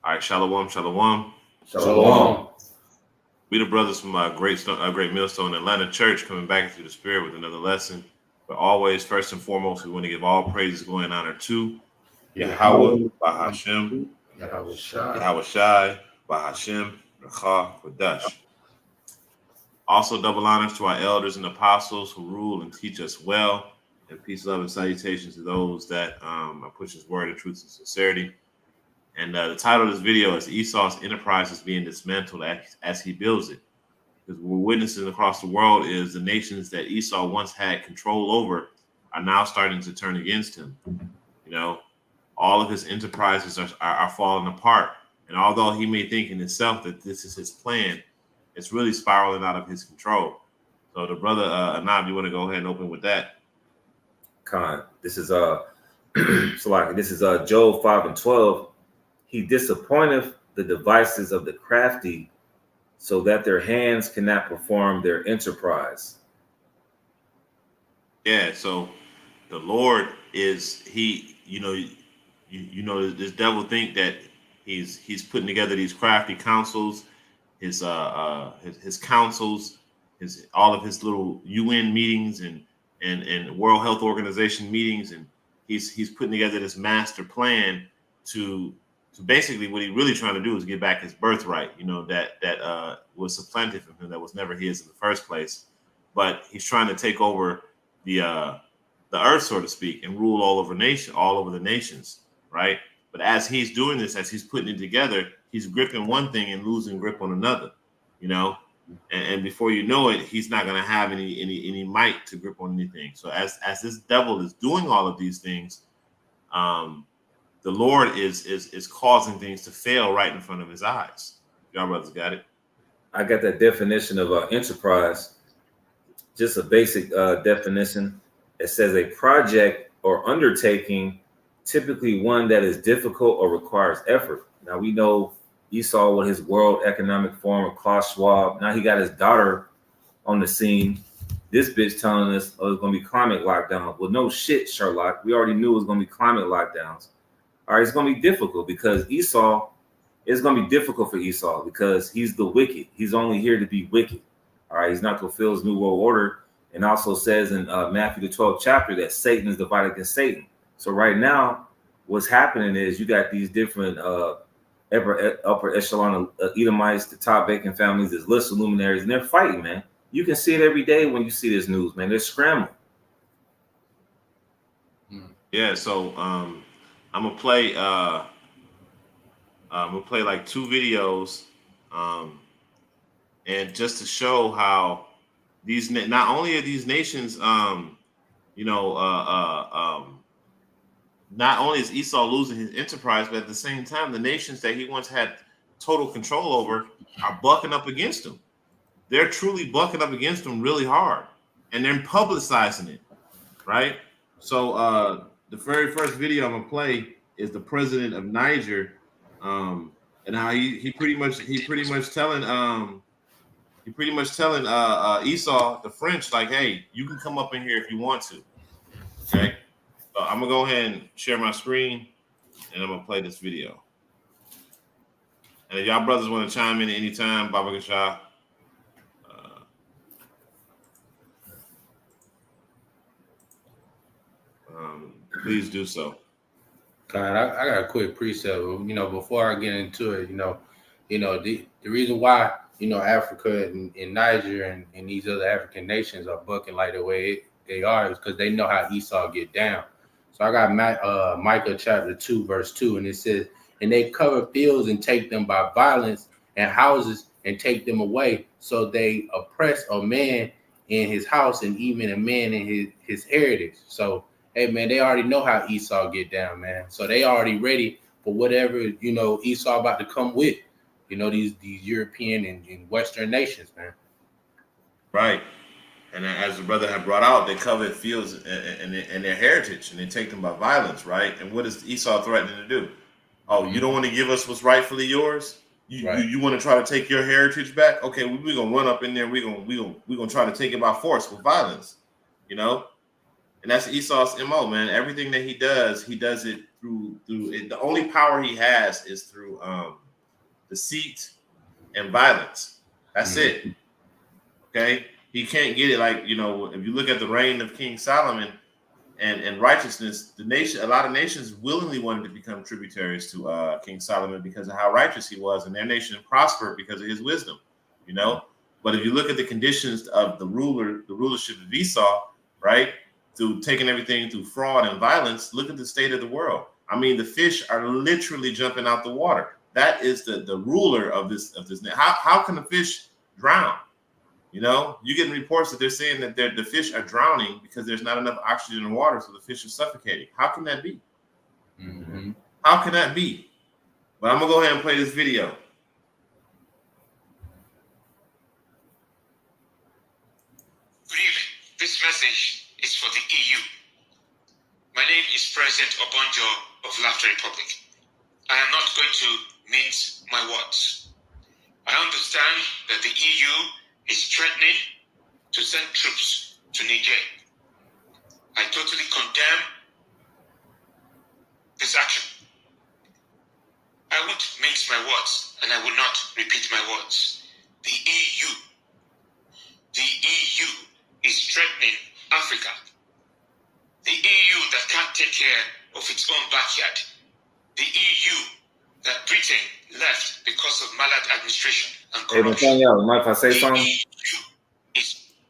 All right, shalom, shalom. Shalom. We the brothers from Great Millstone Atlanta Church coming back into the spirit with another lesson. But always, first and foremost, we want to give all praises, glory, and honor to Yahweh, Bahashem, Yahweh Shai, Bahashem, Rakha, Kodash. Also, double honors to our elders and apostles who rule and teach us well. And peace, love, and salutations to those that push His word in truth and sincerity. And the title of this video is Esau's Enterprise is being dismantled as he builds it. Because what we're witnessing across the world is the nations that Esau once had control over are now starting to turn against him. You know, all of his enterprises are falling apart. And although he may think in himself that this is his plan, it's really spiraling out of his control. So the brother Anab, you want to go ahead and open with that? Khan, this is Job 5:12. He disappointeth the devices of the crafty, so that their hands cannot perform their enterprise. Yeah, so the Lord is this devil think that he's putting together these crafty councils, his councils, all of his little UN meetings and World Health Organization meetings, and he's putting together this master plan to basically what he's really trying to do is get back his birthright, that was supplanted from him, that was never his in the first place. But he's trying to take over the earth, so to speak, and rule all over the nations, right? But as he's doing this, as he's putting it together, he's gripping one thing and losing grip on another, and before you know it, he's not going to have any might to grip on anything. So as this devil is doing all of these things, the Lord is causing things to fail right in front of his eyes. Y'all brothers got it? I got that definition of enterprise. Just a basic definition. It says a project or undertaking, typically one that is difficult or requires effort. Now we know Esau with his World Economic Forum, Klaus Schwab. Now he got his daughter on the scene. This bitch telling us, it's going to be climate lockdown. Well, no shit, Sherlock. We already knew it was going to be climate lockdowns. All right, it's going to be difficult because it's going to be difficult for Esau because he's the wicked. He's only here to be wicked. All right, he's not to fulfill his new world order. And also says in Matthew the 12th chapter that Satan is divided against Satan. So right now, what's happening is you got these different upper echelon Edomites, the top vacant families, there's lists of luminaries, and they're fighting, man. You can see it every day when you see this news, man. They're scrambling. Yeah, so I'm gonna play like two videos, and just to show how these not only are these nations, not only is Esau losing his enterprise, but at the same time, the nations that he once had total control over are bucking up against him. They're truly bucking up against him really hard, and they're publicizing it, right? So the very first video I'm gonna play is the president of Niger, and how he pretty much telling Esau, the French, like, hey, you can come up in here if you want to. Okay, so I'm gonna go ahead and share my screen, and I'm gonna play this video. And if y'all brothers want to chime in at any time, Baba Gasha, please do so. God, I got a quick precept. Before I get into it, the reason why Africa and Niger and these other African nations are bucking like the way they are is because they know how Esau get down. So I got Micah chapter 2 verse 2, and it says, "And they cover fields and take them by violence, and houses and take them away. So they oppress a man in his house, and even a man in his heritage." So hey, man, they already know how Esau get down, man. So they already ready for whatever, Esau about to come with, these European and Western nations, man. Right. And as the brother had brought out, they covet fields and their heritage, and they take them by violence, right? And what is Esau threatening to do? Oh, you don't want to give us what's rightfully yours? You want to try to take your heritage back? Okay, we're gonna run up in there. We're gonna try to take it by force with violence, And that's Esau's MO, man. Everything that he does it the only power he has is through deceit and violence. That's it. Okay, he can't get it. Like, if you look at the reign of King Solomon and righteousness, a lot of nations willingly wanted to become tributaries to King Solomon because of how righteous he was, and their nation prospered because of his wisdom. But if you look at the conditions of the rulership of Esau, right, through taking everything through fraud and violence, look at the state of the world. I mean, the fish are literally jumping out the water. That is the ruler of this. How can a fish drown? You're getting reports that they're saying that the fish are drowning because there's not enough oxygen in water, so the fish are suffocating. How can that be? Mm-hmm. How can that be? But I'm gonna go ahead and play this video. Good evening. This message is for the EU. My name is President Obonjo of Laughter Republic. I am not going to mince my words. I understand that the EU is threatening to send troops to Niger. I totally condemn this action. I won't mince my words, and I will not repeat my words. The EU is threatening Africa. The EU that can't take care of its own backyard. The EU that Britain left because of maladministration and corruption. Mind if I say something?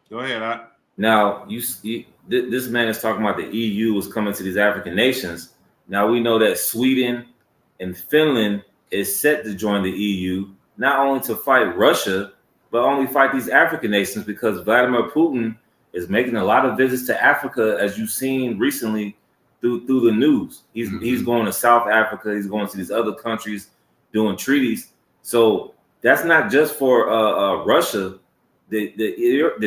Go ahead. Now, this man is talking about the EU is coming to these African nations. Now, we know that Sweden and Finland is set to join the EU, not only to fight Russia, but only fight these African nations, because Vladimir Putin is making a lot of visits to Africa, as you've seen recently through the news. He's going to South Africa. He's going to these other countries doing treaties. So that's not just for Russia. The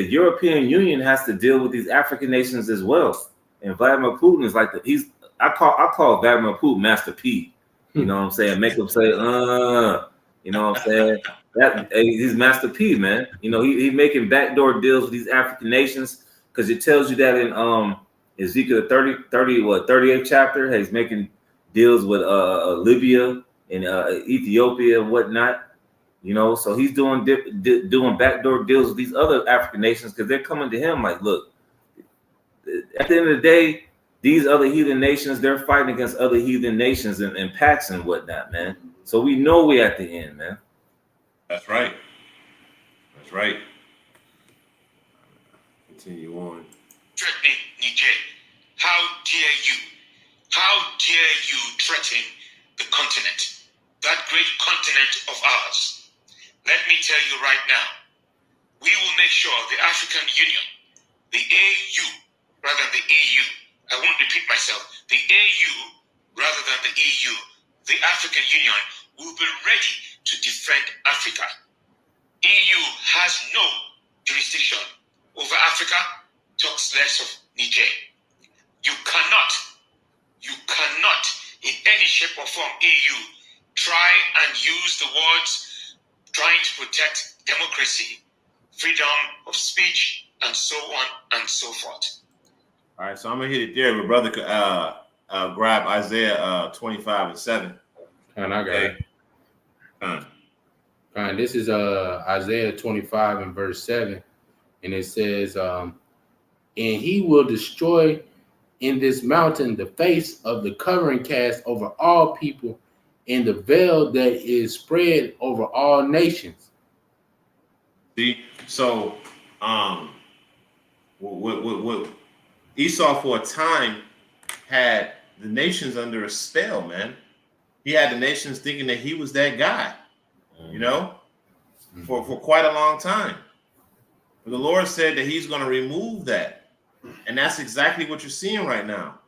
European Union has to deal with these African nations as well. And Vladimir Putin is like I call Vladimir Putin Master P. You know what I'm saying? Make him say, you know what I'm saying? He's Master P, man. He making backdoor deals with these African nations, because it tells you that in Ezekiel 38th chapter, he's making deals with Libya and Ethiopia and whatnot. So he's doing backdoor deals with these other African nations, because they're coming to him like, look, at the end of the day, these other heathen nations, they're fighting against other heathen nations and pacts and whatnot, man. So we know we're at the end, man. That's right. Continue on. Threatening Niger. How dare you threaten the continent, that great continent of ours? Let me tell you right now, we will make sure the African Union, the AU, rather than the EU, I won't repeat myself, the AU, rather than the EU, the African Union will be ready to defend Africa. EU has no jurisdiction over Africa, talks less of Niger. You cannot, in any shape or form, EU, try and use the words trying to protect democracy, freedom of speech, and so on and so forth. All right, so I'm gonna hit it there. My brother could grab Isaiah 25:7. And I got it. And this is Isaiah 25 and verse 7, and it says, and he will destroy in this mountain the face of the covering cast over all people, and the veil that is spread over all nations. See, so what Esau for a time had the nations under a spell, man. He had the nations thinking that he was that guy, for quite a long time. But the Lord said that he's going to remove that. And that's exactly what you're seeing right now.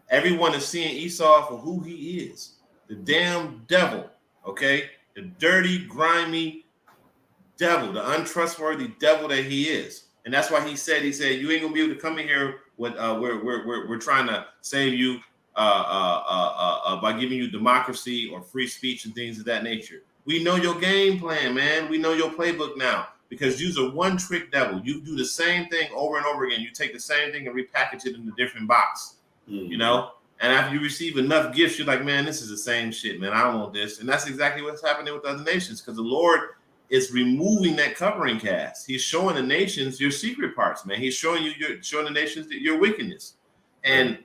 Everyone is seeing Esau for who he is. The damn devil, okay? The dirty, grimy devil, the untrustworthy devil that he is. And that's why he said, you ain't gonna be able to come in here with we're trying to save you by giving you democracy or free speech and things of that nature. We know your game plan, man. We know your playbook now, because you're a one-trick devil. You do the same thing over and over again. You take the same thing and repackage it in a different box, And after you receive enough gifts, you're like, man, this is the same shit, man. I don't want this. And that's exactly what's happening with other nations, because the Lord is removing that covering cast. He's showing the nations your secret parts, man. He's showing the nations that your wickedness. And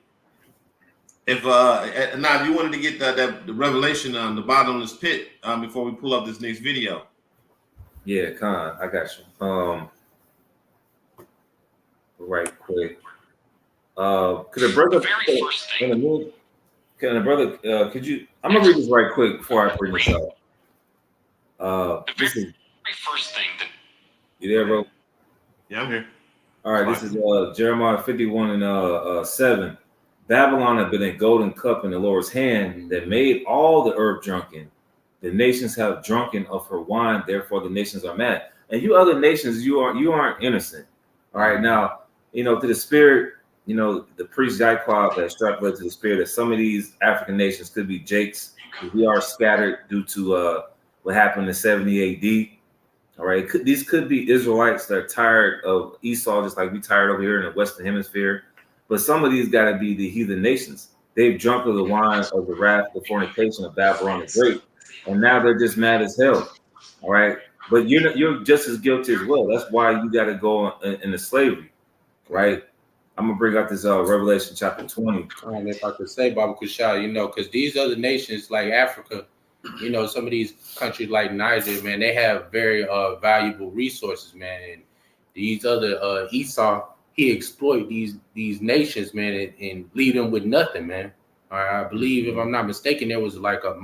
if now if you wanted to get the revelation on the bottomless pit before we pull up this next video. Yeah, Con, I got you. Right quick. Could a brother could you I'm gonna read this right quick before I bring this out. This is first thing that you there, bro? Yeah, I'm here. All right, this is Jeremiah 51 and 7. Babylon had been a golden cup in the Lord's hand that made all the earth drunken. The nations have drunken of her wine, therefore the nations are mad. And you other nations, you aren't innocent. All right, now, to the spirit, the priest Jacob that extrapolated to the spirit that some of these African nations could be Jakes. We are scattered due to what happened in 70 AD. All right, these could be Israelites that are tired of Esau, just like we tired over here in the Western Hemisphere. But some of these got to be the heathen nations. They've drunk of the wine of the wrath, the fornication of Babylon the Great, and now they're just mad as hell. All right, but you're just as guilty as well. That's why you got to go into slavery, right? I'm gonna bring out this Revelation chapter 20. And if I could say, Baba Kushal, because these other nations like Africa, some of these countries like Niger, man, they have very valuable resources, man. And these other Esau, he exploit these nations, man, and leave them with nothing, man. All right, I believe, if I'm not mistaken, there was like a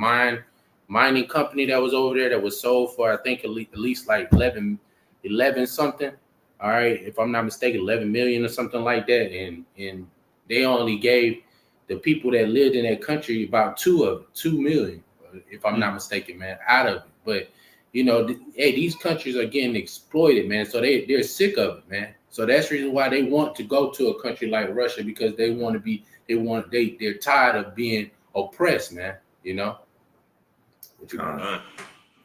mining company that was over there that was sold for, I think, at least like 11 something. All right, if I'm not mistaken, 11 million or something like that, and they only gave the people that lived in that country about 2 million, if I'm not mistaken, man, out of it. But hey, these countries are getting exploited, man. So they're sick of it, man. So that's the reason why they want to go to a country like Russia, because they're tired of being oppressed, man.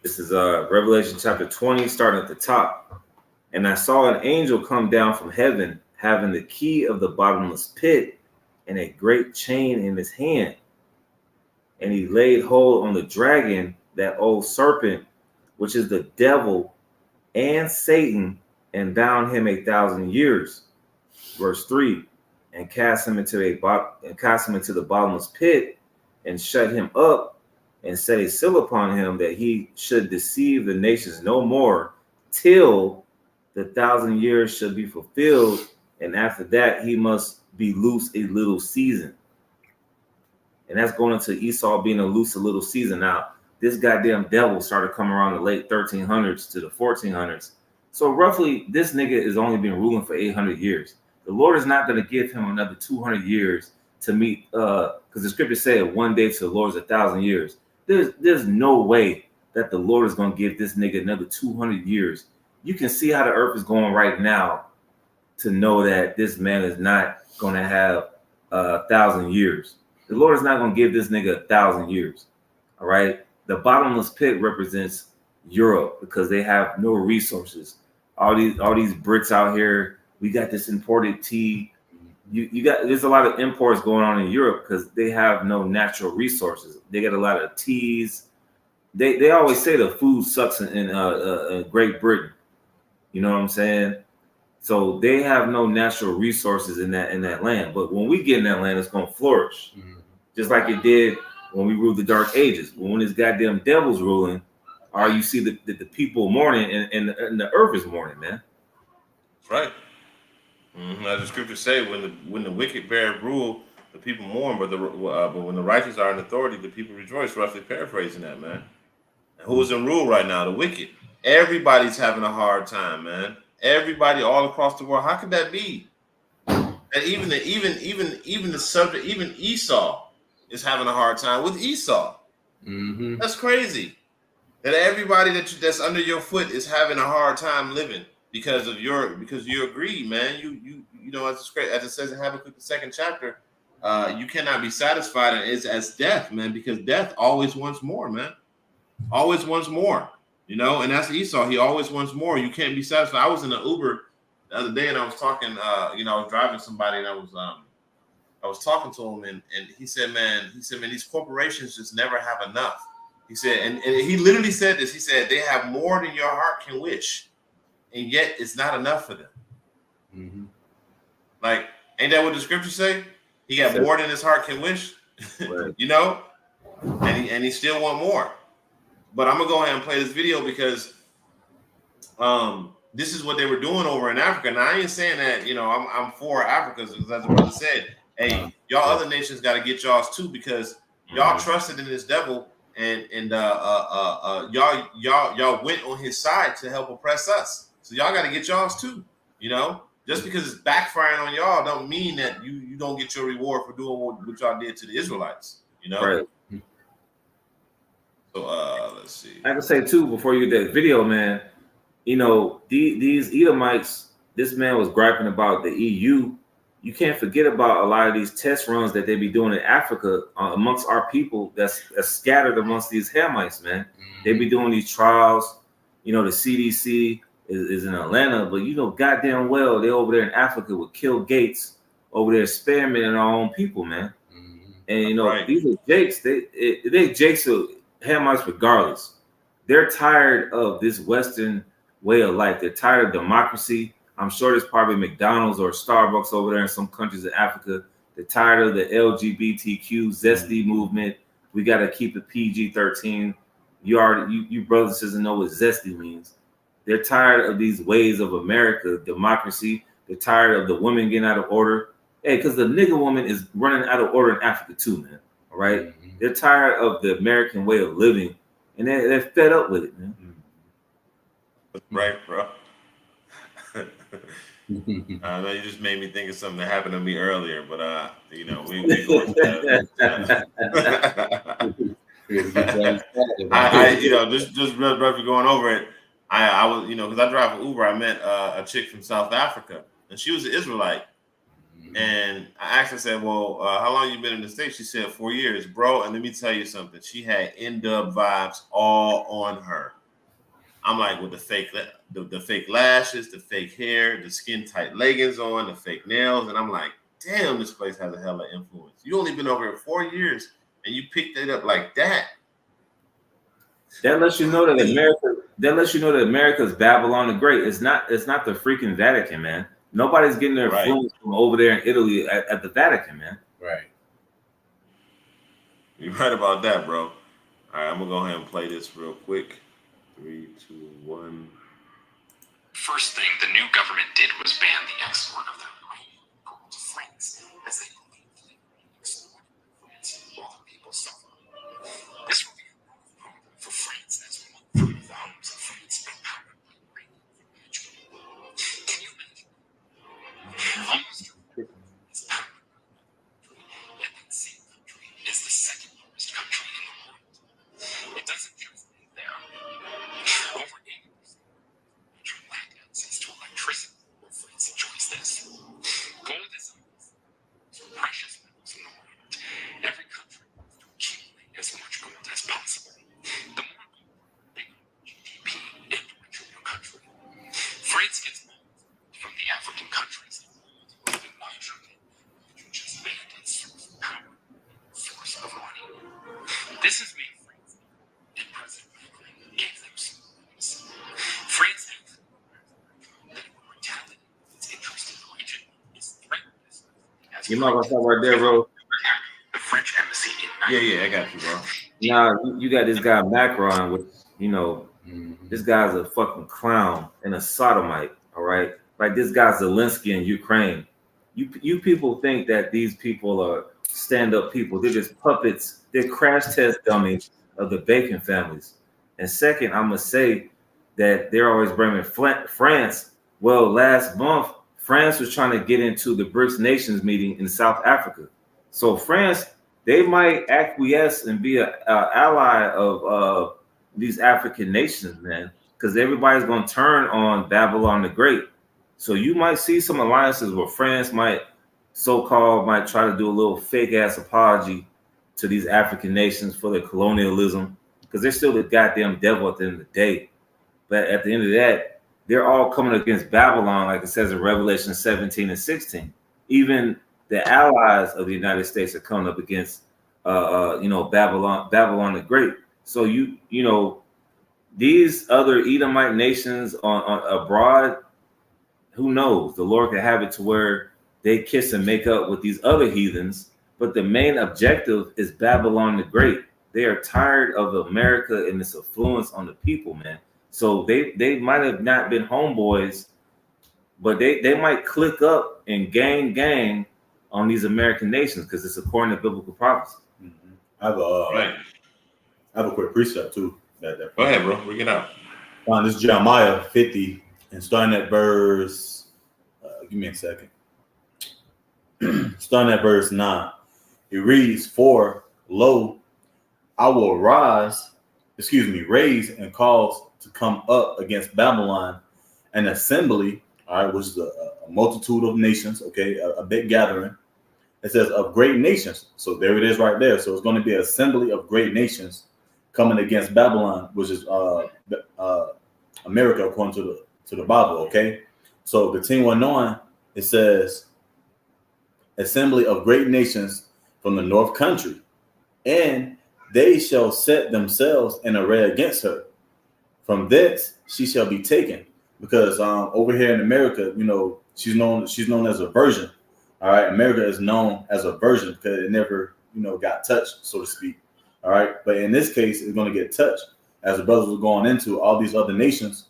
This is Revelation chapter 20, starting at the top. And I saw an angel come down from heaven, having the key of the bottomless pit and a great chain in his hand. And he laid hold on the dragon, that old serpent, which is the devil and Satan, and bound him 1,000 years. Verse 3, and cast him into the bottomless pit, and shut him up, and set a seal upon him, that he should deceive the nations no more, till the 1,000 years should be fulfilled, and after that he must be loose a little season. And that's going into Esau being a little season. Now, this goddamn devil started coming around the late 1300s to the 1400s. So roughly, this nigga is only been ruling for 800 years. The Lord is not going to give him another 200 years to meet, because the scripture said one day to the Lord is 1,000 years. There's no way that the Lord is going to give this nigga another 200 years. You can see how the earth is going right now to know that this man is not going to have 1,000 years. The Lord is not going to give this nigga 1,000 years. All right. The bottomless pit represents Europe, because they have no resources. All these Brits out here, we got this imported tea. There's a lot of imports going on in Europe because they have no natural resources. They get a lot of teas. They always say the food sucks in Great Britain. You know what I'm saying? So they have no natural resources in that land. But when we get in that land, it's going to flourish, just like it did when we ruled the Dark Ages. When this goddamn devil's ruling, you see the people mourning, and the earth is mourning, man. That's right. As the scriptures say, when the wicked bear rule, the people mourn, but when the righteous are in authority, the people rejoice. Roughly paraphrasing that, man. And who's in rule right now? The wicked. Everybody's having a hard time, man. Everybody all across the world. How could that be? And even the subject, even Esau is having a hard time with Esau. That's crazy. That everybody that's under your foot is having a hard time living because you agree, man. You know, as it says in Habakkuk, the 2nd chapter, you cannot be satisfied, and it's as death, man, because death always wants more, man. Always wants more. And that's Esau. He always wants more. You can't be satisfied. I was in an Uber the other day, and I was talking. I was driving somebody, and I was I was talking to him, and he said, man, these corporations just never have enough. He said, and he literally said this. He said they have more than your heart can wish, and yet it's not enough for them. Mm-hmm. Like, ain't that what the scriptures say? He got more than his heart can wish, Right. you know, and he still want more. But I'm gonna go ahead and play this video because this is what they were doing over in Africa. Now I ain't saying that, you know, I'm for Africa, as the brother said. Hey, y'all other nations got to get y'all's too, because y'all trusted in this devil, and y'all went on his side to help oppress us. So y'all got to get y'all's too. You know, just because it's backfiring on y'all don't mean that you don't get your reward for doing what y'all did to the Israelites. You know. Right. So let's see. I can say too, before you get that video, man, you know, these Edomites, this man was griping about the EU. You can't forget about a lot of these test runs that they be doing in Africa amongst our people that's scattered amongst these Hamites, man. They be doing these trials. You know, the CDC is in Atlanta, but you know goddamn well they over there in Africa with Kill Gates over there experimenting on our own people, man. And you know, these are Jakes. They Jakes are Hamites regardless. They're tired of this Western way of life. They're tired of democracy. I'm sure there's probably McDonald's or Starbucks over there in some countries in Africa. They're tired of the LGBTQ zesty movement. We got to keep it PG-13. You brothers and sisters know what zesty means. They're tired of these ways of America, democracy. They're tired of the women getting out of order. Hey, because the nigga woman is running out of order in Africa too, man. All right? They're tired of the American way of living, and they're fed up with it, man. Right, bro. I know you just made me think of something that happened to me earlier, but you know, we go into that. I you know, just roughly going over it. I was, you know, because I drive for Uber. I met a chick from South Africa, and she was an Israelite. And I asked her, I said, well, how long you been in the States? She said 4 years, bro. And let me tell you something. She had N-dub vibes all on her. I'm like, with the fake lashes, the fake hair, the skin tight leggings on, the fake nails, and I'm like, damn, this place has a hell of influence. You only been over here 4 years, and you picked it up like that. That lets you know that America. That lets you know that America's Babylon the Great. It's not the freaking Vatican, man. Nobody's getting their influence from over there in Italy at the Vatican, man. Right. You're right about that, bro. All right, I'm gonna go ahead and play this real quick. 3, 2, 1. First thing the new government did was ban the export of their gold to France, as they believed export France while the people suffer. This will be a problem for France as one of the homes of France empowered by great financial. Can you imagine? Almost is powered by and that same country is the second largest country in the world. It doesn't just end there. Over 80% lack access to electricity where France enjoys this. Gold is precious metals in the world. Every country wants to accumulate as much gold as possible. The more gold, the bigger GDP and the richer your country. France gets more from the African countries involved in Nigeria, just made its source of power, source of money. This has made France, and President Macron gave them some rules. France acts that it would retaliate its interest in the region is threatened as You might want to stop right there, bro. the French embassy in Yeah, I got you, bro. Now you got this guy Macron, which you know, this guy's a fucking clown and a sodomite. All right, like this guy's Zelensky in Ukraine. You people think that these people are stand-up people? They're just puppets. They're crash test dummies of the Bacon families. And second, I'm gonna say that they're always blaming France. Well, last month France was trying to get into the BRICS nations meeting in South Africa. So France, they might acquiesce and be an ally of these African nations, man, because everybody's going to turn on Babylon the Great. So you might see some alliances where France might try to do a little fake ass apology to these African nations for their colonialism, because they're still the goddamn devil at the end of the day. But at the end of that, they're all coming against Babylon, like it says in Revelation 17 and 16. Even the allies of the United States are coming up against, Babylon the Great. So these other Edomite nations on abroad, who knows? The Lord could have it to where they kiss and make up with these other heathens, but the main objective is Babylon the Great. They are tired of America and its influence on the people, man. So they might have not been homeboys, but they might click up and gang on these American nations because it's according to biblical prophecy. Mm-hmm. I have a quick precept too. Go ahead, bro. Bring it out. This is Jeremiah 50 and starting at verse. Give me a second. Starting at verse 9, it reads, "For lo, I will raise and cause to come up against Babylon an assembly." All right, which is a multitude of nations. Okay, a big gathering. It says of great nations. So there it is right there. So it's going to be an assembly of great nations coming against Babylon, which is America according to the Bible. Okay, so continuing on, it says assembly of great nations from the north country, and they shall set themselves in array against her. From thence she shall be taken, because over here in America, she's known as a virgin. All right, America is known as a virgin because it never, got touched, so to speak. All right, but in this case, it's going to get touched as the brothers were going into all these other nations.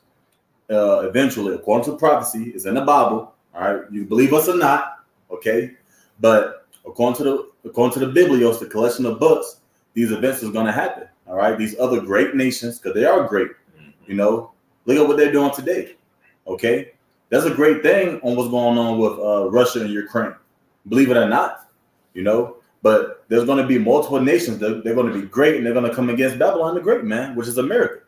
Eventually, according to prophecy, it's in the Bible. All right, you believe us or not, okay? But according to the Biblios, the collection of books, these events is going to happen. All right, these other great nations, because they are great. Look at what they're doing today. Okay, that's a great thing on what's going on with Russia and Ukraine. Believe it or not, But there's going to be multiple nations. They're going to be great, and they're going to come against Babylon the Great, man, which is America.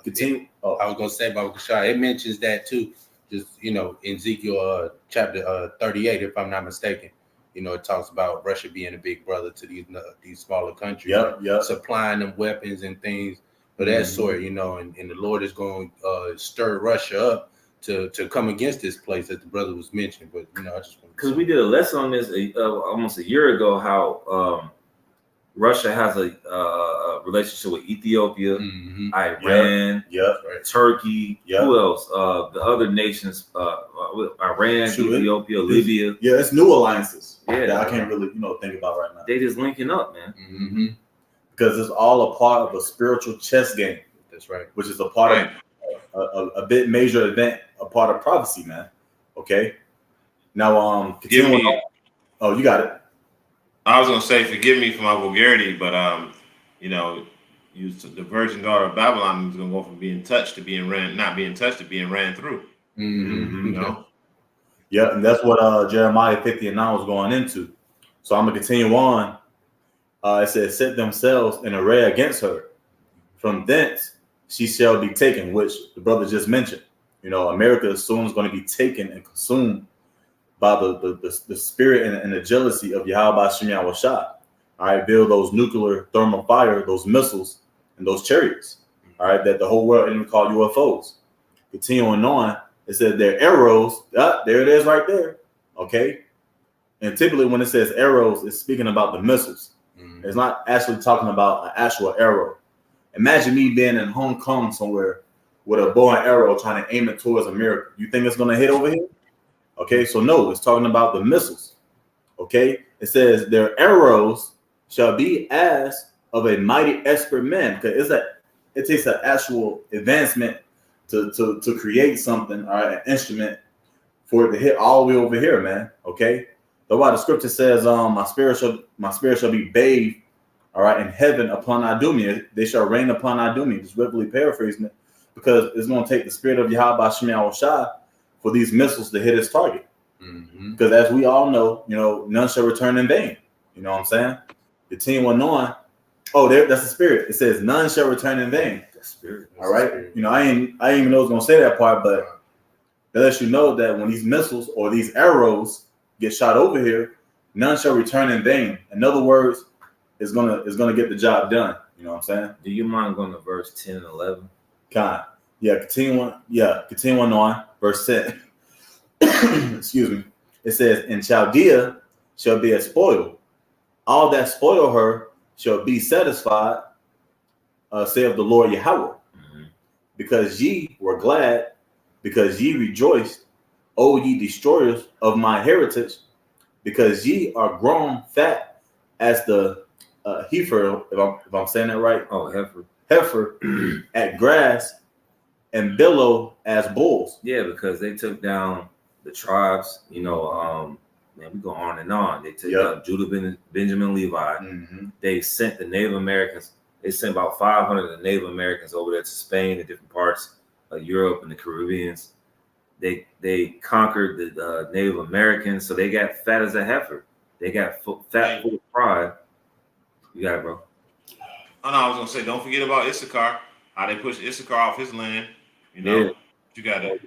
Continue. Oh. I was going to say, Baba Kashai, it mentions that too. Just in Ezekiel chapter 38, if I'm not mistaken. It talks about Russia being a big brother to these smaller countries. Yep. Supplying them weapons and things of that sort. And the Lord is going to stir Russia up to come against this place that the brother was mentioning. But I just because we did a lesson on this almost a year ago, how Russia has a relationship with Ethiopia, Iran, Turkey. Who else? The other nations, Iran, Ethiopia, Libya. Yeah, it's new alliances. Yeah, that I can't really think about right now. They just linking up, man. Mm-hmm. Because it's all a part of a spiritual chess game. That's right. Which is a part of a bit major event, a part of prophecy, man. Okay. Now, continue. Oh, you got it. I was gonna say, forgive me for my vulgarity, but the virgin daughter of Babylon is gonna go from being touched to being not being touched to being ran through. Mm-hmm. Yeah, and that's what Jeremiah 50 and 9 was going into. So I'm gonna continue on. It says, set themselves in array against her. From thence she shall be taken, which the brother just mentioned. America soon is going to be taken and consumed by the spirit and the jealousy of Yahweh Shem Yahushua. All right, build those nuclear thermal fire, those missiles, and those chariots. All right, that the whole world even call UFOs. Continuing on, it says their arrows. There it is right there. Okay. And typically when it says arrows, it's speaking about the missiles. Mm-hmm. It's not actually talking about an actual arrow. Imagine me being in Hong Kong somewhere with a bow and arrow trying to aim it towards America. You think it's going to hit over here? Okay, so no, it's talking about the missiles. Okay, it says their arrows shall be as of a mighty expert man, because it takes an actual advancement to create something, all right, an instrument for it to hit all the way over here, man. Okay, that's why the scripture says, my spirit shall be bathed, all right, in heaven upon Idumea. They shall reign upon Idumea. Just literally paraphrasing it, because it's going to take the spirit of Yahweh Shem Yahushua for these missiles to hit its target. Because as we all know, none shall return in vain. You know what I'm saying? Continuing on. Oh, that's the spirit. It says none shall return in vain. That's spirit. All right. I didn't even know it was going to say that part, but that lets you know that when these missiles or these arrows get shot over here, none shall return in vain. In other words, it's gonna get the job done. You know what I'm saying? Do you mind going to verse 10 and 11? Continuing on, verse 10. Excuse me. It says, in Chaldea shall be a spoil. All that spoil her shall be satisfied, saith the Lord Yahweh. Because ye were glad, because ye rejoiced, O ye destroyers of my heritage, because ye are grown fat as the heifer, if I'm saying that right. Oh, heifer. Heifer at grass, and billow as bulls. Yeah, because they took down the tribes. Man, we go on and on. They took down Judah, Benjamin, Levi. Mm-hmm. They sent the Native Americans. They sent about 500 of the Native Americans over there to Spain and different parts of Europe and the Caribbeans. They conquered the Native Americans, so they got fat as a heifer. They got fat full of pride. You got it, bro. Oh no, I was gonna say, don't forget about Issachar. How they pushed Issachar off his land. You got it.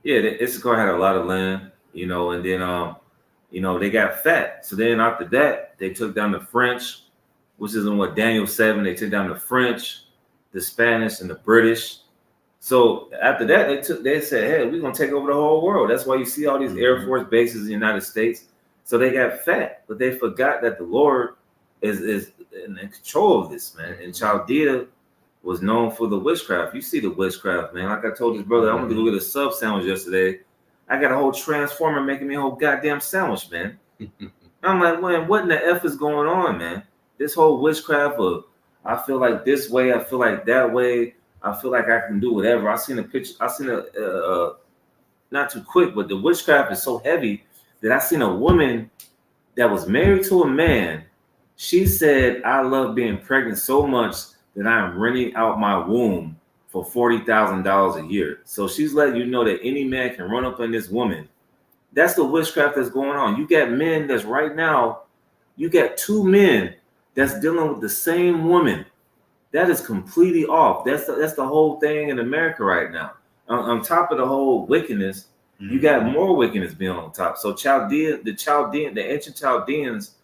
Yeah, Issachar had a lot of land, and then they got fat. So then after that, they took down the French, which is in Daniel 7. They took down the French, the Spanish, and the British. So after that, they said, hey, we're gonna take over the whole world. That's why you see all these Air Force bases in the United States. So they got fat, but they forgot that the Lord is in control of this, man. And Chaldea was known for the witchcraft. You see the witchcraft, man. Like I told this brother, I went to go get a sub sandwich yesterday. I got a whole transformer making me a whole goddamn sandwich, man. I'm like, man, what in the F is going on, man? This whole witchcraft of I feel like this way, I feel like that way, I feel like I can do whatever. I seen a picture, not too quick, but the witchcraft is so heavy that I seen a woman that was married to a man. She said, I love being pregnant so much that I am renting out my womb for $40,000 a year. So she's letting you know that any man can run up on this woman. That's the witchcraft that's going on. You got men that's right now, you got two men that's dealing with the same woman. That is completely off. That's the whole thing in America right now. On top of the whole wickedness, you got more wickedness being on top. So the ancient Chaldeans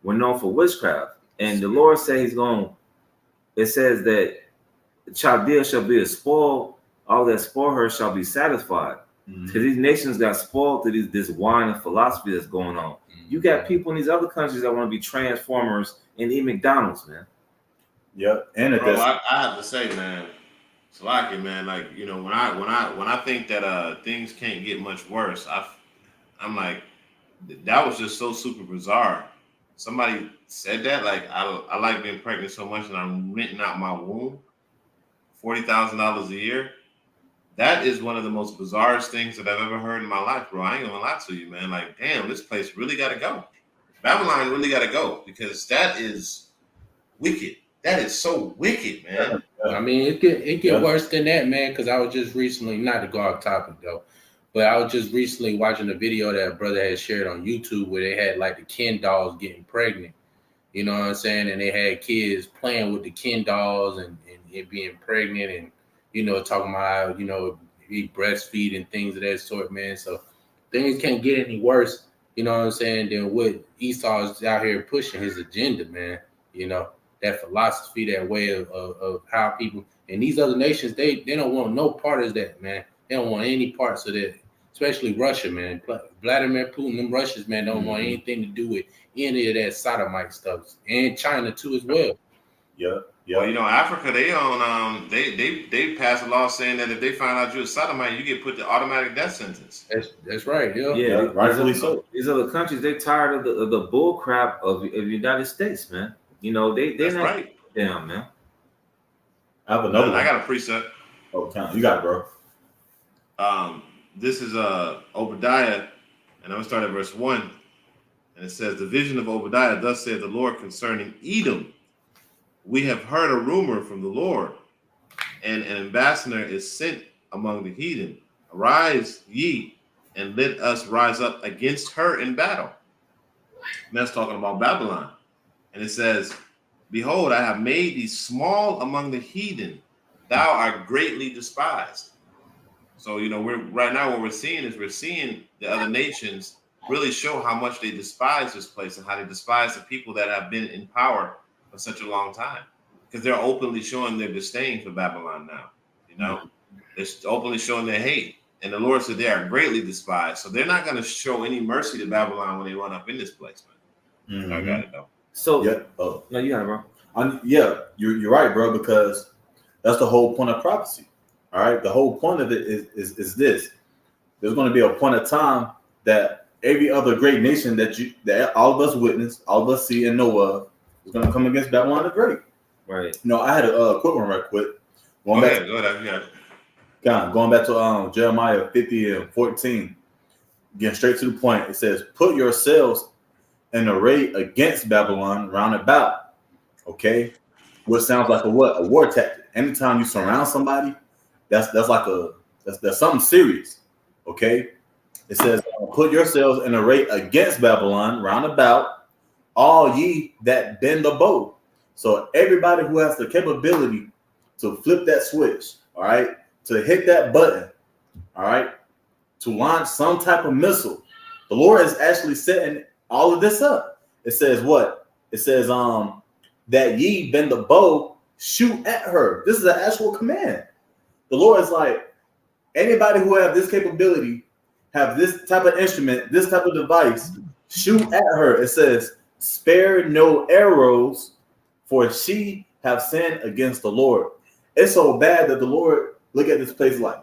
were known for witchcraft. And the Lord said it says that Chaldea shall be a spoil, all that spoil her shall be satisfied. Because these nations got spoiled to this wine and philosophy that's going on. You got people in these other countries that want to be transformers and eat McDonald's, man. Yep. And bro, I have to say, man, Salaki, man, like, when I think that things can't get much worse, I'm like, that was just so super bizarre. Somebody said that, like, I like being pregnant so much and I'm renting out my womb, $40,000 a year. That is one of the most bizarrest things that I've ever heard in my life, bro. I ain't gonna lie to you, man. Like, damn, this place really gotta go. Babylon really gotta go, because that is wicked. That is so wicked, man. I mean, it get worse than that, man. Because I was just recently, not to go off topic though, but I was just recently watching a video that a brother had shared on YouTube where they had like the Ken dolls getting pregnant. You know what I'm saying? And they had kids playing with the Ken dolls and it being pregnant and, talking about how, he breastfeed and things of that sort, man. So things can't get any worse, you know what I'm saying, than what Esau is out here pushing his agenda, man. That philosophy, that way of how people and these other nations, they don't want no part of that, man. They don't want any parts of that, especially Russia, man. Vladimir Putin, them Russians, man, don't want anything to do with any of that sodomite stuff, and China too as well. Yeah. Well, Africa, they own they passed a law saying that if they find out you're a sodomite, you get put to automatic death sentence. That's right. Yeah, rightfully so. These other countries, they tired of the bull crap of the United States, man. They're not right. Damn, man. I have another one. I got a precept. Oh, you got it, bro. This is Obadiah, and I'm gonna start at verse 1. And it says, the vision of Obadiah, thus saith the Lord concerning Edom. We have heard a rumor from the Lord, and an ambassador is sent among the heathen. Arise ye, and let us rise up against her in battle. And that's talking about Babylon. And it says, behold, I have made thee small among the heathen. Thou art greatly despised. So, what we're seeing the other nations really show how much they despise this place and how they despise the people that have been in power for such a long time, because they're openly showing their disdain for Babylon now. They're openly showing their hate, and the Lord said they are greatly despised. So they're not going to show any mercy to Babylon when they run up in this place, man. Mm-hmm. I got it though. So Yeah. Oh. no, you got it, bro. Yeah, you're right, bro, because that's the whole point of prophecy. All right. The whole point of it is this. There's going to be a point of time that every other great nation that all of us witness, all of us see and know of, is going to come against Babylon the Great. Right. You know, I had a quick one right quick. Go ahead. Yeah. Going back to Jeremiah 50 and 14, getting straight to the point. It says, "Put yourselves in array against Babylon round about." Okay, what sounds like a what? A war tactic. Anytime you surround somebody, that's something serious. Okay, it says, "Put yourselves in array against Babylon round about, all ye that bend the bow." So everybody who has the capability to flip that switch, all right, to hit that button, all right, to launch some type of missile. The Lord is actually setting all of this up. It says what? It says that ye bend the bow, shoot at her. This is an actual command. The Lord is like, anybody who have this capability, have this type of instrument, this type of device, shoot at her. It says, spare no arrows, for she have sinned against the Lord. It's so bad that the Lord look at this place like,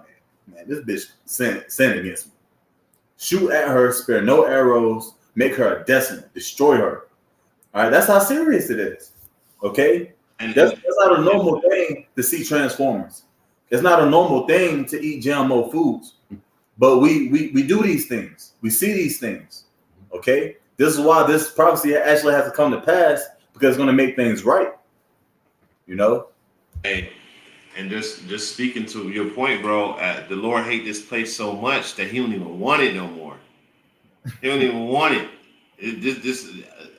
man, this bitch sinned against me. Shoot at her, spare no arrows, make her a desolate, destroy her. All right, that's how serious it is. Okay, and that's not a normal thing to see Transformers. It's not a normal thing to eat GMO foods, but we do these things. We see these things. Okay, this is why this prophecy actually has to come to pass, because it's going to make things right. You know. Hey, and just speaking to your point, bro, the Lord hate this place so much that He don't even want it no more. He don't even want it.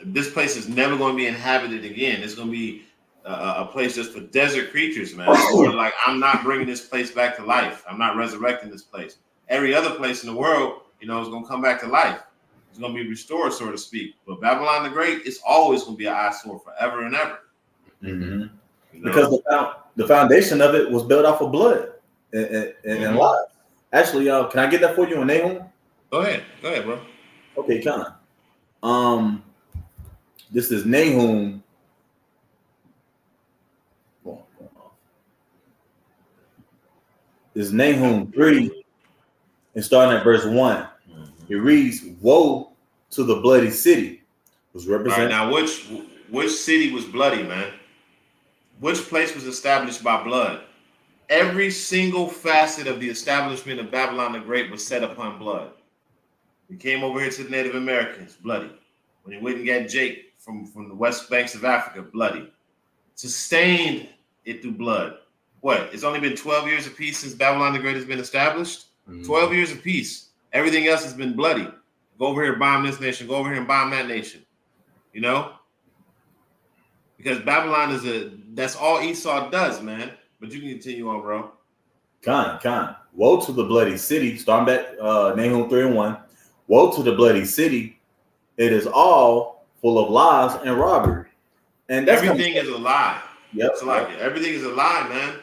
This place is never going to be inhabited again. It's going to be a place just for desert creatures, man. Lord, like, I'm not bringing this place back to life. I'm not resurrecting this place. Every other place in the world, you know, is going to come back to life. It's going to be restored, so to speak. But Babylon the Great is always going to be an eyesore forever and ever. Mm-hmm. You know? Because the foundation of it was built off of blood and lies. Actually, can I get that for you in Nahum? Go ahead, bro. Okay, Con. This is Nahum. This is Nahum 3, and starting at verse 1. Mm-hmm. It reads, "Woe to the bloody city." Was represented. All right, now which city was bloody, man? Which place was established by blood? Every single facet of the establishment of Babylon the Great was set upon blood. He came over here to the Native Americans, bloody. When he went and got Jake from the west banks of Africa, bloody. Sustained it through blood. What? It's only been 12 years of peace since Babylon the Great has been established? 12 years of peace. Everything else has been bloody. Go over here and bomb this nation. Go over here and bomb that nation. You know? Because Babylon that's all Esau does, man. But you can continue on, bro. Con. Woe to the bloody city. Starting back Nahum 3 and 1. Woe to the bloody city. It is all full of lies and robbery. And that's everything is a lie. Yep. It's like everything is a lie, man.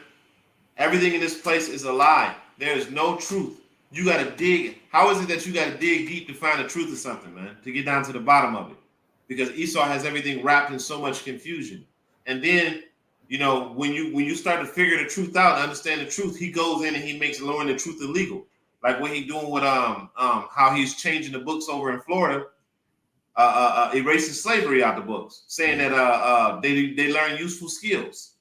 Everything in this place is a lie. There is no truth. You got to dig. How is it that you got to dig deep to find the truth of something, man? To get down to the bottom of it. Because Esau has everything wrapped in so much confusion. And then, you know, when you start to figure the truth out and understand the truth, he goes in and he makes lowering the truth illegal. Like what he doing with how he's changing the books over in Florida, erasing slavery out the books, saying that they learn useful skills.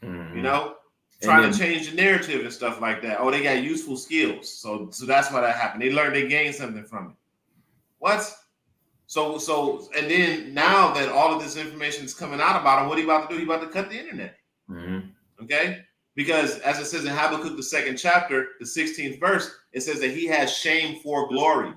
You know, trying to change the narrative and stuff like that. Oh, they got useful skills, so that's why that happened. They gained something from it. What? So, and then now that all of this information is coming out about him, what he about to do? He about to cut the internet. Okay? Because as it says in Habakkuk, the 2nd chapter, the 16th verse, it says that he has shame for glory.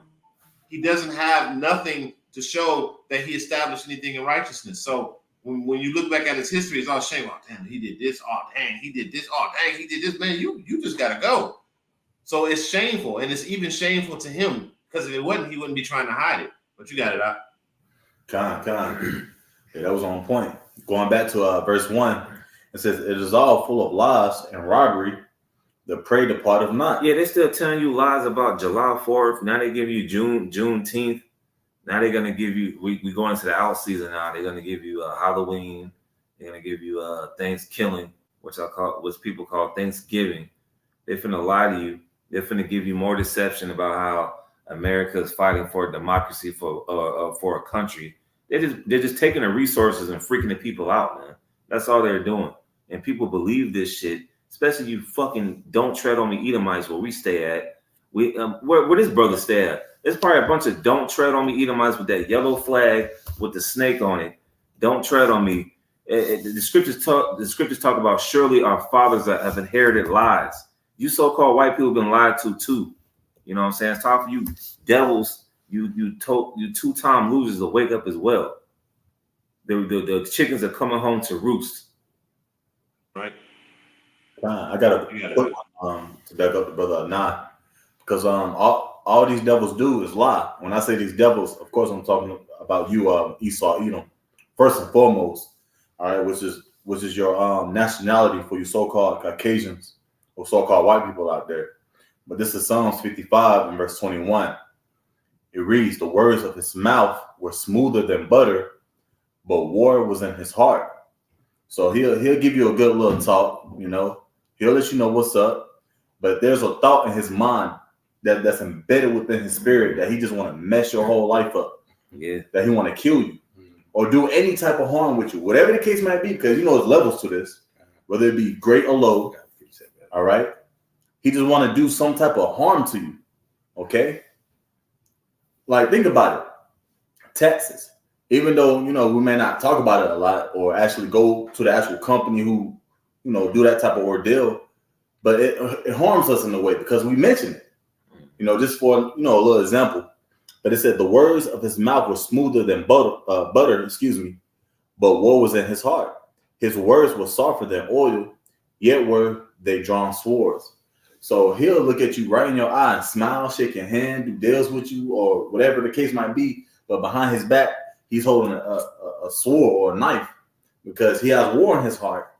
He doesn't have nothing to show that he established anything in righteousness. So when you look back at his history, it's all shame. Oh, damn, he did this. Oh, dang, he did this. Oh, dang, he did this. Man, you just got to go. So it's shameful. And it's even shameful to him, because if it wasn't, he wouldn't be trying to hide it. But you got it out. Con. Yeah, that was on point. Going back to verse 1, it says, "It is all full of lies and robbery. The prey departeth not." Yeah, they still telling you lies about July 4th. Now they give you Juneteenth. Now they're gonna give you. We going into the out season now. They're gonna give you Halloween. They're gonna give you Thanksgiving, which people call Thanksgiving. They're finna lie to you. They're finna give you more deception about how America is fighting for democracy for a country. They're just taking the resources and freaking the people out, man. That's all they're doing. And people believe this shit, especially you fucking don't tread on me Edomites where we stay at. Where this brother stay at? There's probably a bunch of don't tread on me Edomites with that yellow flag with the snake on it. Don't tread on me. The scriptures talk about surely our fathers have inherited lies. You so-called white people have been lied to too. You know what I'm saying? It's time for you devils, you two-time losers to wake up as well. The chickens are coming home to roost. Right. I got a quick one to back up the brother Anah, because all these devils do is lie. When I say these devils, of course I'm talking about you, Esau, first and foremost, all right, which is your nationality for you so-called Caucasians or so-called white people out there. But this is Psalms 55 and verse 21. It reads, the words of his mouth were smoother than butter, but war was in his heart. So he'll give you a good little talk, He'll let you know what's up. But there's a thought in his mind that's embedded within his spirit that he just want to mess your whole life up. Yeah. That he want to kill you or do any type of harm with you, whatever the case might be, because there's levels to this, whether it be great or low. All right. He just want to do some type of harm to you. Okay. Like, think about it. Texas, even though, we may not talk about it a lot or actually go to the actual company who, do that type of ordeal, but it harms us in a way because we mention it, just for, a little example. But it said the words of his mouth were smoother than butter, but war was in his heart. His words were softer than oil, yet were they drawn swords. So he'll look at you right in your eye and smile, shake your hand, do deals with you, or whatever the case might be. But behind his back, he's holding a sword or a knife because he has war in his heart.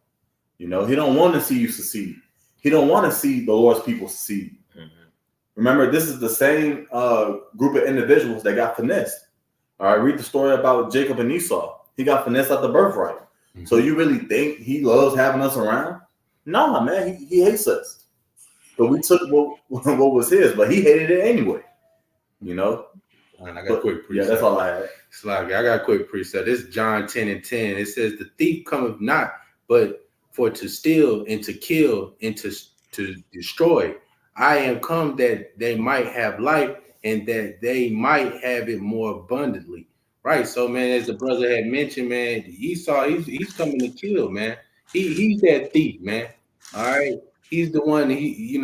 He don't want to see you succeed. He don't want to see the Lord's people succeed. Mm-hmm. Remember, this is the same group of individuals that got finessed. All right, read the story about Jacob and Esau. He got finessed at the birthright. Mm-hmm. So you really think he loves having us around? No, man, he hates us. But we took what was his, but he hated it anyway. And I got a quick precept. Yeah, that's all I had. Sluggy, I got a quick precept. This is John 10 and 10. It says, the thief cometh not, but for to steal and to kill and to destroy. I am come that they might have life and that they might have it more abundantly. Right. So, man, as the brother had mentioned, man, Esau, he's coming to kill, man. He's that thief, man. All right. He's the one he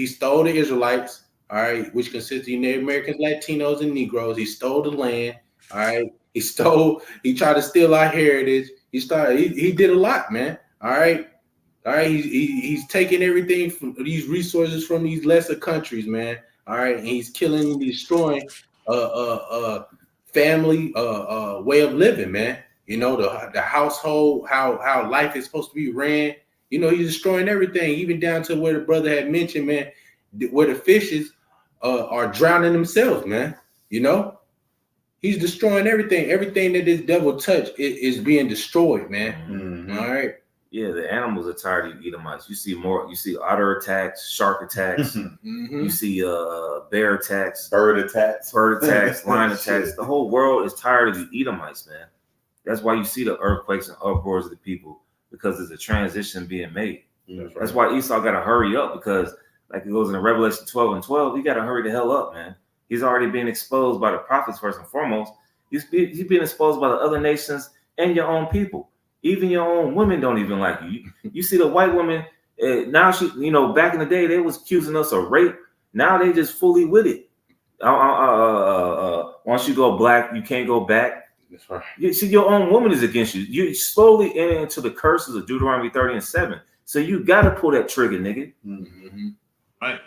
stole the Israelites, all right, which consist of Native Americans, Latinos, and Negroes. He stole the land, all right. He tried to steal our heritage. He did a lot, man. All right. All right. He's taking everything from these resources from these lesser countries, man. All right. And he's killing and destroying family way of living, man. The household, how life is supposed to be ran. He's destroying everything, even down to where the brother had mentioned, man, where the fishes are drowning themselves, man. He's destroying everything. Everything that this devil touched is being destroyed, man. Mm-hmm. All right. Yeah, the animals are tired of Edomites. You see otter attacks, shark attacks. Mm-hmm. You see bear attacks, bird attacks, lion attacks. The whole world is tired of the Edomites, man. That's why you see the earthquakes and uproars of the people. Because there's a transition being made. That's why Esau got to hurry up, because like it goes in Revelation 12 and 12, he got to hurry the hell up, man. He's already being exposed by the prophets first and foremost. He's being exposed by the other nations and your own people. Even your own women don't even like you. You see the white woman, now she, back in the day, they was accusing us of rape. Now they just fully with it. Once you go black, you can't go back. That's right. You see, your own woman is against you. You slowly enter into the curses of Deuteronomy 30 and 7. So you got to pull that trigger, nigga. Mm-hmm. Right.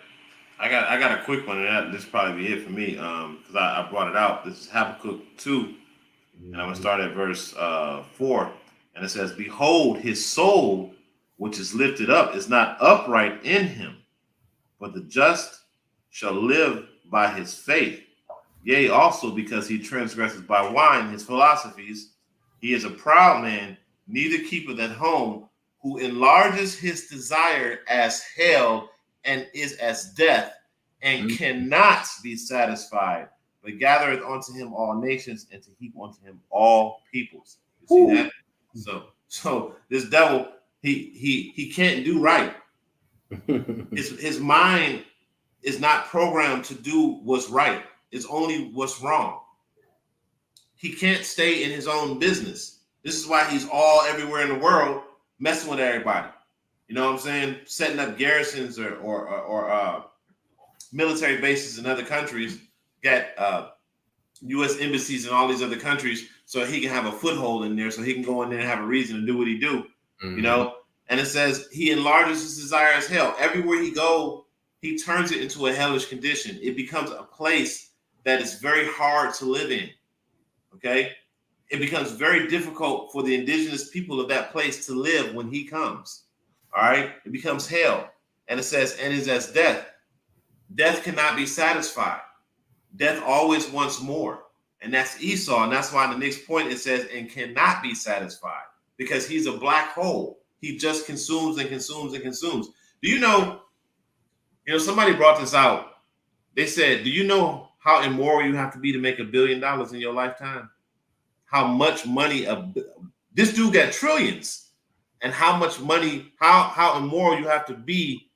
I got a quick one, and this will probably be it for me, because I brought it out. This is Habakkuk 2, and I'm going to start at verse 4. And it says, behold, his soul, which is lifted up, is not upright in him, but the just shall live by his faith. Yea, also because he transgresses by wine his philosophies. He is a proud man, neither keepeth at home, who enlarges his desire as hell and is as death, and cannot be satisfied, but gathereth unto him all nations, and to heap unto him all peoples. You see that? So this devil, he can't do right. His mind is not programmed to do what's right. It's only what's wrong. He can't stay in his own business. This is why he's all everywhere in the world messing with everybody. You know what I'm saying? Setting up garrisons or military bases in other countries, got U.S. embassies in all these other countries, so he can have a foothold in there, so he can go in there and have a reason to do what he do. You know? And it says he enlarges his desire as hell. Everywhere he go, he turns it into a hellish condition. It becomes a place that is very hard to live in. Okay? It becomes very difficult for the indigenous people of that place to live when he comes. All right? It becomes hell. And it says, and is as death. Death cannot be satisfied. Death always wants more. And that's Esau. And that's why in the next point it says, and cannot be satisfied. Because he's a black hole. He just consumes and consumes and consumes. Do you know, somebody brought this out. They said, do you know how immoral you have to be to make $1 billion in your lifetime? How much money, this dude got trillions. And how much money, how immoral you have to be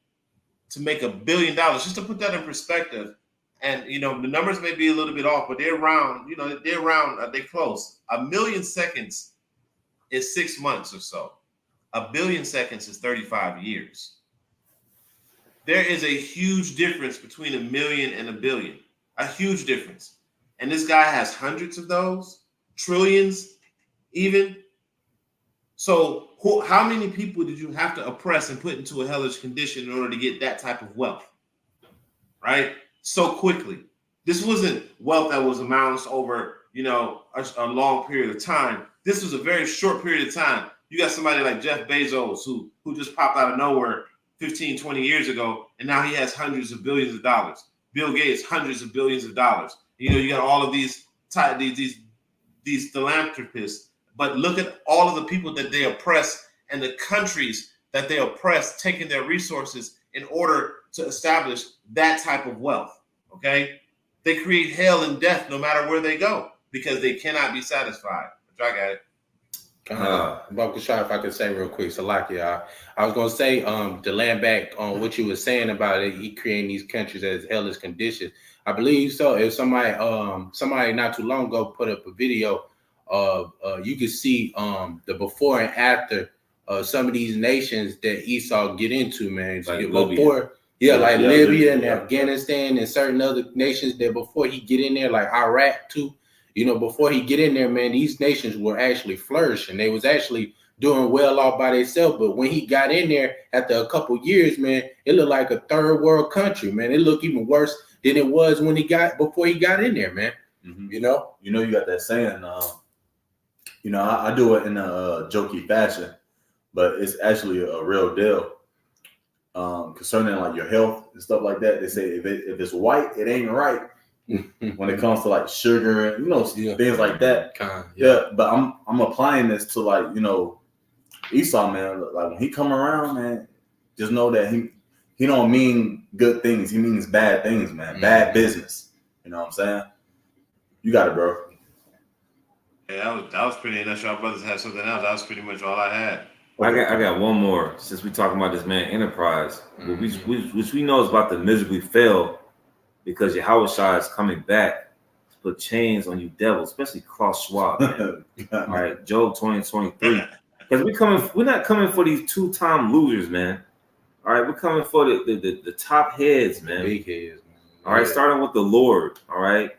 to make $1 billion. Just to put that in perspective. And, the numbers may be a little bit off, but they're around, they're close. 1 million seconds is 6 months or so. 1 billion seconds is 35 years. There is a huge difference between 1 million and 1 billion. A huge difference. And this guy has hundreds of those, trillions even. So how many people did you have to oppress and put into a hellish condition in order to get that type of wealth? Right? So quickly. This wasn't wealth that was amassed over, a long period of time. This was a very short period of time. You got somebody like Jeff Bezos who just popped out of nowhere 15, 20 years ago, and now he has hundreds of billions of dollars. Bill Gates, hundreds of billions of dollars. You got all of these philanthropists, but look at all of the people that they oppress and the countries that they oppress, taking their resources in order to establish that type of wealth. Okay, they create hell and death no matter where they go because they cannot be satisfied. But I got it. Bob Kashar, if I could say real quick, Salakia, I was going to say, to land back on what you were saying about it, he creating these countries as hellish conditions. I believe so. If somebody not too long ago put up a video of, you could see the before and after some of these nations that Esau get into, man. Like before, like Libya and Afghanistan and certain other nations that before he get in there, like Iraq too. Before he get in there, man, these nations were actually flourishing. They was actually doing well all by themselves. But when he got in there after a couple years, man, it looked like a third world country, man. It looked even worse than it was before he got in there, man. Mm-hmm. You got that saying, I do it in a jokey fashion, but it's actually a real deal. Concerning like your health and stuff like that. They say if it's white, it ain't right. When it comes to like sugar and things like that. But I'm applying this to like Esau, man. Like when he come around, man, just know that he don't mean good things. He means bad things, man. Bad business. You know what I'm saying? You got it, bro. Yeah, that was pretty. Unless y'all brothers had something else, that was pretty much all I had. I got one more. Since we talking about this man Enterprise, which we know is about to miserably fail. Because Yahushua is coming back to put chains on you devils, especially Klaus Schwab. Man. All right, Job 20:23. Because we're not coming for these two-time losers, man. All right, we're coming for the top heads, man. Big heads, man. All right, starting with the Lord. All right.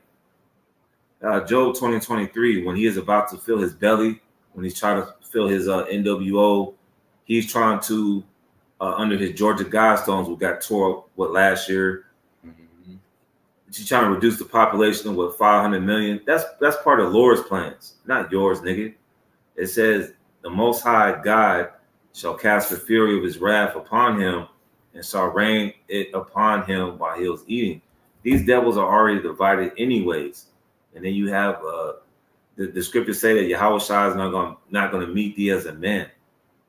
Job 20:23, when he is about to fill his belly, when he's trying to fill his NWO, he's trying to under his Georgia Guidestones, we got tore up last year. She's trying to reduce the population of 500 million. That's part of the Lord's plans, not yours, nigga. It says the Most High God shall cast the fury of his wrath upon him and shall rain it upon him while he was eating. these devils are already divided anyways. And then you have the scriptures say that Yahweh Shai is not gonna meet thee as a man.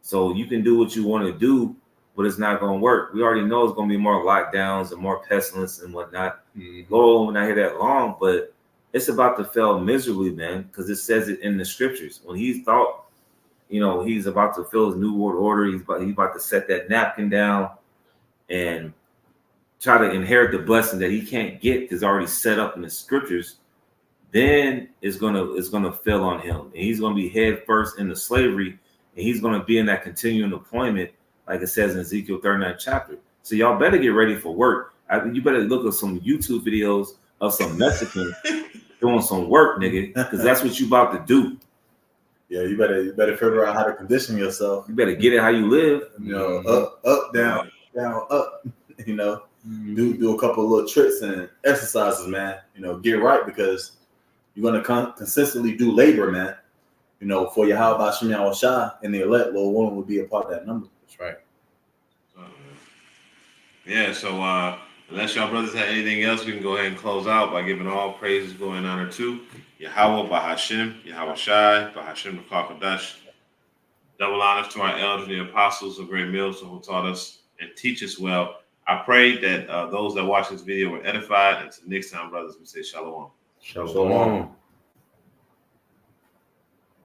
So you can do what you want to do, but it's not gonna work. We already know it's gonna be more lockdowns and more pestilence and whatnot. Lord, we're not here that long, but it's about to fail miserably, man, because it says it in the scriptures. When he thought, he's about to fill his new world order, he's about to set that napkin down and try to inherit the blessing that he can't get because it's already set up in the scriptures. Then it's gonna fail on him, and he's gonna be head first into slavery, and he's gonna be in that continuing employment, like it says in Ezekiel 39 chapter. So y'all better get ready for work. You better look at some YouTube videos of some Mexicans doing some work, nigga, because that's what you about to do. Yeah, you better figure out how to condition yourself. You better get it how you live. Up, down, down, up. Do a couple of little tricks and exercises, man. Get right, because you're gonna consistently do labor, man. For Yahweh Bashem Yahweh Shai and the elect, Lord willing, will be a part of that number. That's right. Yeah, so unless y'all brothers have anything else, we can go ahead and close out by giving all praises, glory, and honor to Yahweh Bahashem, Yahweh Shai, Bahashem Kadash. Double honors to our elders, the apostles of Great Millstone, who taught us and teach us well. I pray that those that watch this video were edified. Until next time, brothers, we say shalom. Shalom. Shalom.